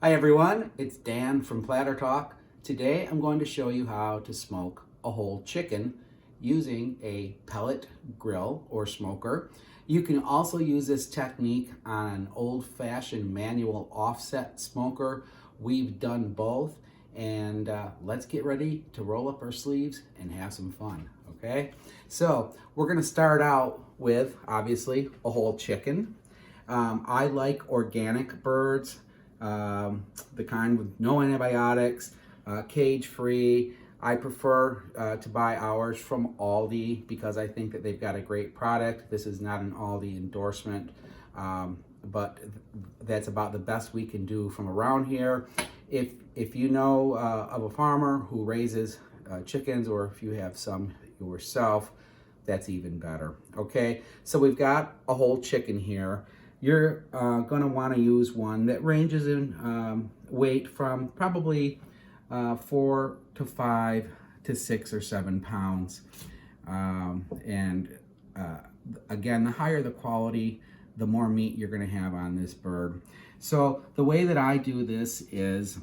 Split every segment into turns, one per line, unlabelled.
Hi everyone, it's Dan from Platter Talk. Today I'm going to show you how to smoke a whole chicken using a pellet grill or smoker. You can also use this technique on an old-fashioned manual offset smoker. We've done both, and let's get ready to roll up our sleeves and have some fun, okay? So we're gonna start out with, obviously, a whole chicken. I like organic birds, the kind with no antibiotics, cage-free. I prefer to buy ours from Aldi because I think that they've got a great product. This is not an Aldi endorsement, but that's about the best we can do from around here. If you know of a farmer who raises chickens, or if you have some yourself, that's even better. Okay, so we've got a whole chicken here. You're going to want to use one that ranges in weight from probably 4 to 5 to 6 or 7 pounds. Again, the higher the quality, the more meat you're going to have on this bird. So the way that I do this is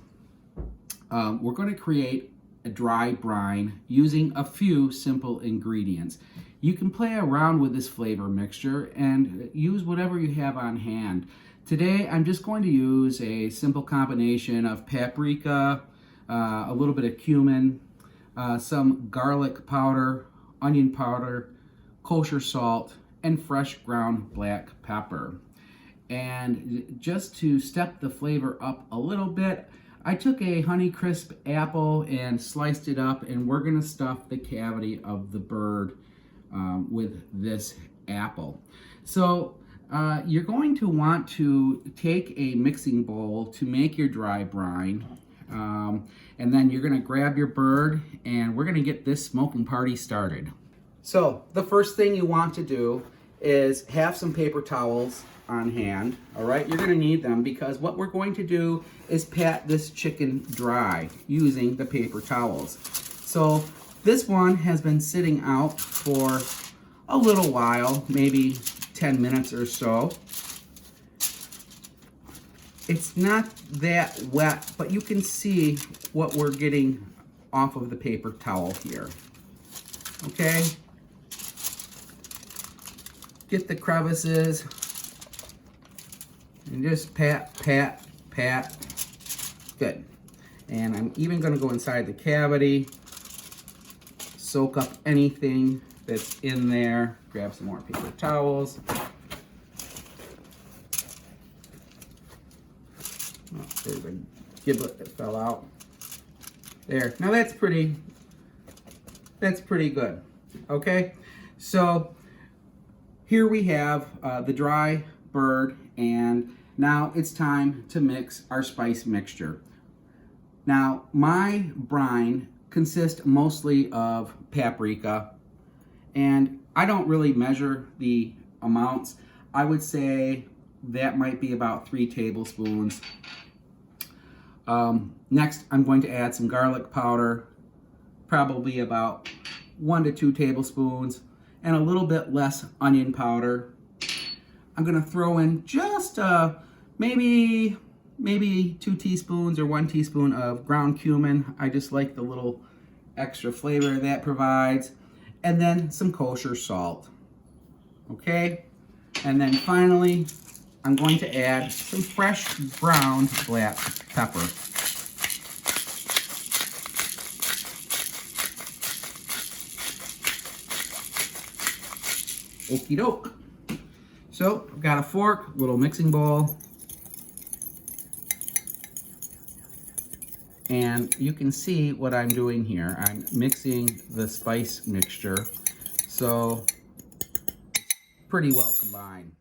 we're going to create a dry brine using a few simple ingredients. You can play around with this flavor mixture and use whatever you have on hand. Today, I'm just going to use a simple combination of paprika, a little bit of cumin, some garlic powder, onion powder, kosher salt, and fresh ground black pepper. And just to step the flavor up a little bit, I took a Honeycrisp apple and sliced it up, and we're gonna stuff the cavity of the bird with this apple. So you're going to want to take a mixing bowl to make your dry brine, and then you're gonna grab your bird, and we're gonna get this smoking party started. So the first thing you want to do is have some paper towels on hand. All right, you're gonna need them because what we're going to do is pat this chicken dry using the paper towels. So this one has been sitting out for a little while, maybe 10 minutes or so. It's not that wet, but you can see what we're getting off of the paper towel here. Okay? Get the crevices and just pat, pat, pat. Good. And I'm even going to go inside the cavity, soak up anything that's in there. Grab some more paper towels. Oh, there's a giblet that fell out. There. Now that's pretty good. Okay? So here we have the dry bird, and now it's time to mix our spice mixture. Now, my brine consists mostly of paprika, and I don't really measure the amounts. I would say that might be about 3 tablespoons. Next, I'm going to add some garlic powder, probably about 1 to 2 tablespoons, and a little bit less onion powder. I'm gonna throw in just maybe 2 teaspoons or 1 teaspoon of ground cumin. I just like the little extra flavor that provides. And then some kosher salt. Okay? And then finally, I'm going to add some fresh ground black pepper. Okie doke. So I've got a fork, little mixing bowl, and you can see what I'm doing here. I'm mixing the spice mixture, so pretty well combined.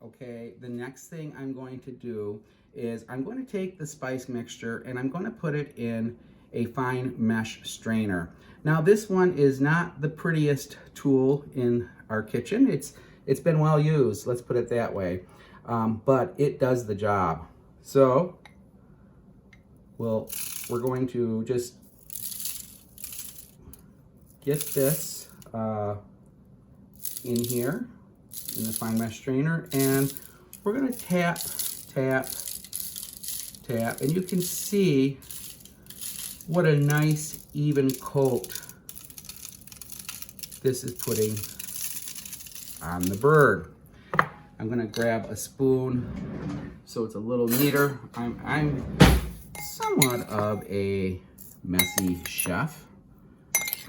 Okay, the next thing I'm going to do is I'm going to take the spice mixture and I'm going to put it in a fine mesh strainer. Now this one is not the prettiest tool in our kitchen. It's been well used, let's put it that way, but it does the job. So we're going to just get this in here in the fine mesh strainer, and we're going to tap, tap, tap, and you can see what a nice even coat this is putting on the bird. I'm gonna grab a spoon so it's a little neater. I'm somewhat of a messy chef,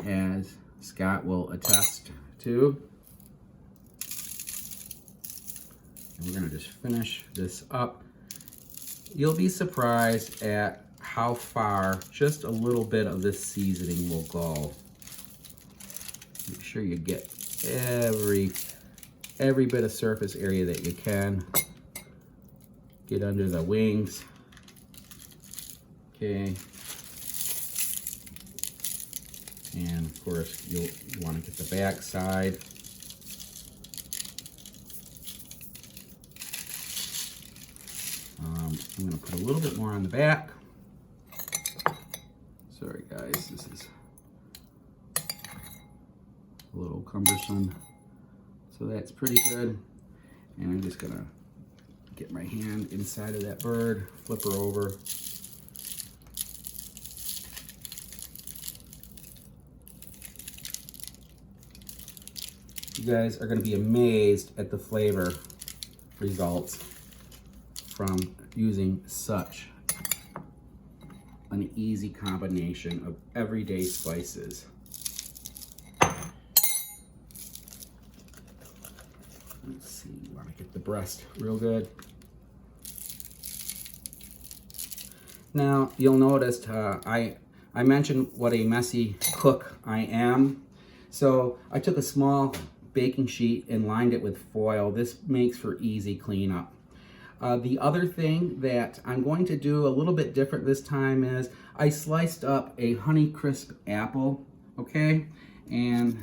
as Scott will attest to. And we're gonna just finish this up. You'll be surprised at how far just a little bit of this seasoning will go. Make sure you get every bit of surface area that you can. Get under the wings. Okay. And of course, you want to get the back side. I'm going to put a little bit more on the back. Sorry guys, this is a little cumbersome. So that's pretty good. And I'm just going to get my hand inside of that bird, flip her over. You guys are going to be amazed at the flavor results from using such an easy combination of everyday spices. Let's see, you want to get the breast real good. Now, you'll notice I mentioned what a messy cook I am. So I took a small baking sheet and lined it with foil. This makes for easy cleanup. The other thing that I'm going to do a little bit different this time is I sliced up a Honeycrisp apple, okay? And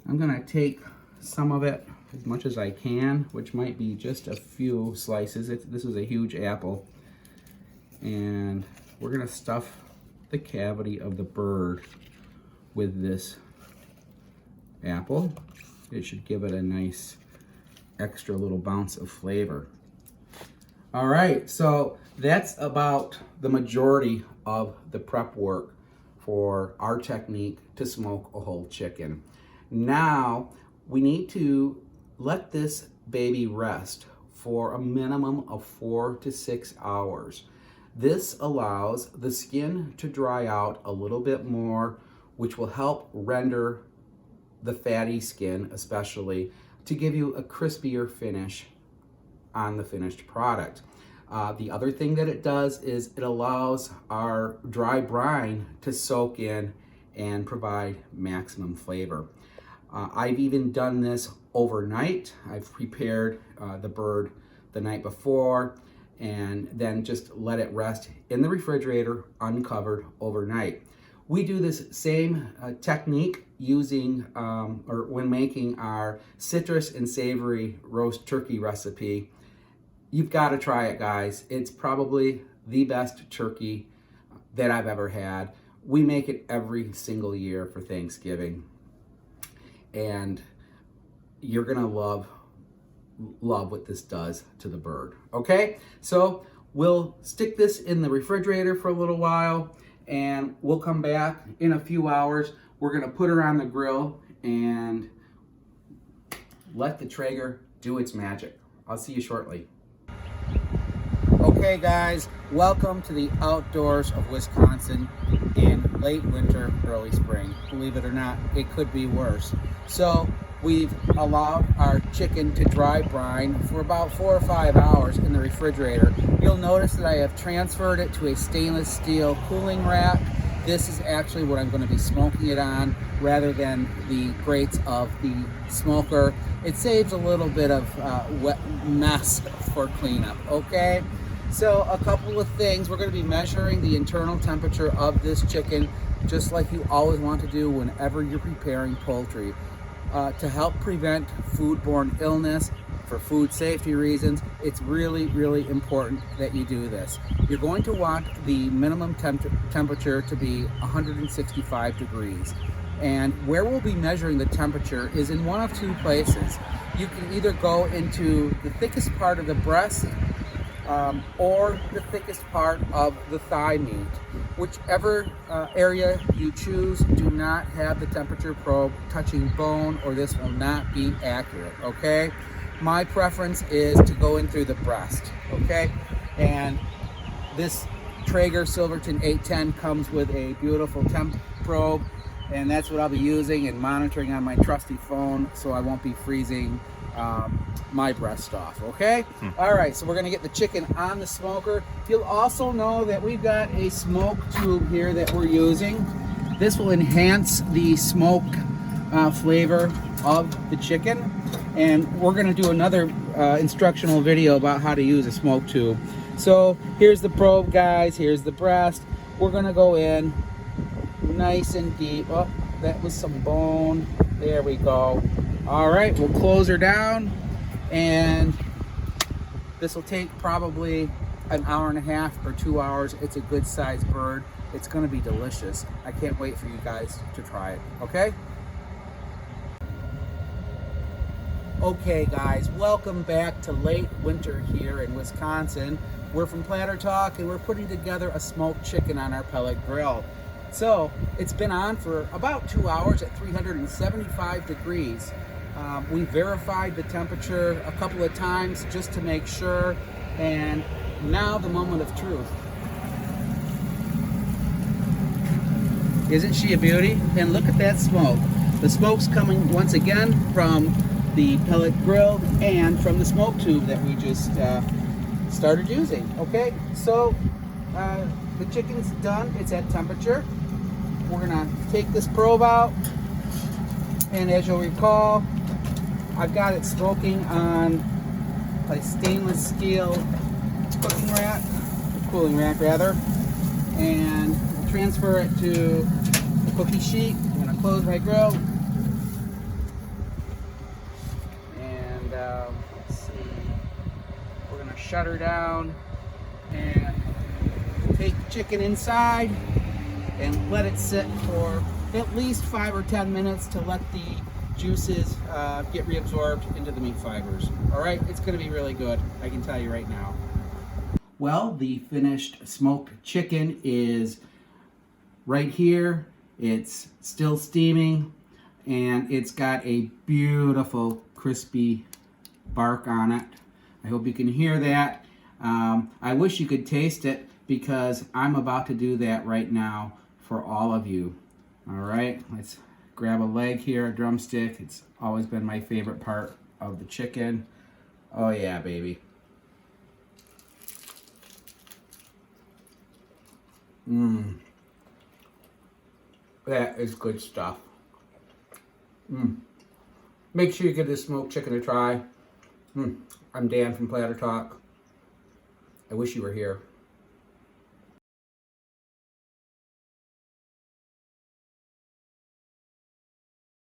I'm gonna take some of it, as much as I can, which might be just a few slices. This is a huge apple. And we're gonna stuff the cavity of the bird with this apple. It should give it a nice extra little bounce of flavor. All right, so that's about the majority of the prep work for our technique to smoke a whole chicken. Now we need to let this baby rest for a minimum of 4 to 6 hours. This allows the skin to dry out a little bit more, which will help render the fatty skin especially to give you a crispier finish on the finished product. The other thing that it does is it allows our dry brine to soak in and provide maximum flavor. I've even done this overnight. I've prepared the bird the night before and then just let it rest in the refrigerator uncovered overnight. We do this same technique using or when making our citrus and savory roast turkey recipe. You've got to try it, guys. It's probably the best turkey that I've ever had. We make it every single year for Thanksgiving. And you're gonna love what this does to the bird, okay? So we'll stick this in the refrigerator for a little while and we'll come back in a few hours. We're gonna put her on the grill and let the Traeger do its magic. I'll see you shortly. Okay guys, welcome to the outdoors of Wisconsin in late winter, early spring. Believe it or not, it could be worse. So we've allowed our chicken to dry brine for about 4 or 5 hours in the refrigerator. You'll notice that I have transferred it to a stainless steel cooling rack. This is actually what I'm going to be smoking it on rather than the grates of the smoker. It saves a little bit of wet mess for cleanup, okay? So a couple of things. We're going to be measuring the internal temperature of this chicken, just like you always want to do whenever you're preparing poultry. To help prevent foodborne illness, for food safety reasons, it's really, really important that you do this. You're going to want the minimum temperature to be 165 degrees. And where we'll be measuring the temperature is in one of two places. You can either go into the thickest part of the breast or the thickest part of the thigh meat. Whichever area you choose, do not have the temperature probe touching bone, or this will not be accurate, okay? My preference is to go in through the breast, okay? And this Traeger Silverton 810 comes with a beautiful temp probe, and that's what I'll be using and monitoring on my trusty phone, so I won't be freezing my breast off, okay? All right, so we're gonna get the chicken on the smoker. You'll also know that we've got a smoke tube here that we're using. This will enhance the smoke flavor of the chicken, and we're gonna do another instructional video about how to use a smoke tube. So here's the probe, guys, here's the breast. We're gonna go in nice and deep. Oh, that was some bone. There we go. All right, we'll close her down, and this will take probably an hour and a half or 2 hours. It's a good sized bird. It's gonna be delicious. I can't wait for you guys to try it, okay? Okay guys, welcome back to late winter here in Wisconsin. We're from Platter Talk, and we're putting together a smoked chicken on our pellet grill. So it's been on for about 2 hours at 375 degrees. We verified the temperature a couple of times just to make sure, and now the moment of truth. Isn't she a beauty? And look at that smoke. The smoke's coming once again from the pellet grill and from the smoke tube that we just started using. Okay, so the chicken's done. It's at temperature. We're gonna take this probe out, and as you'll recall, I've got it smoking on a stainless steel cooling rack rather, and we'll transfer it to the cookie sheet. I'm gonna close my grill, and let's see, we're gonna shut her down and take the chicken inside and let it sit for at least 5 or 10 minutes to let the juices get reabsorbed into the meat fibers. All right, it's gonna be really good, I can tell you right now. Well, the finished smoked chicken is right here. It's still steaming, and it's got a beautiful crispy bark on it. I hope you can hear that. I wish you could taste it, because I'm about to do that right now for all of you. All right, let's grab a leg here, a drumstick. It's always been my favorite part of the chicken. Oh yeah, baby. That is good stuff. Make sure you give this smoked chicken a try. I'm Dan from Platter Talk. I wish you were here.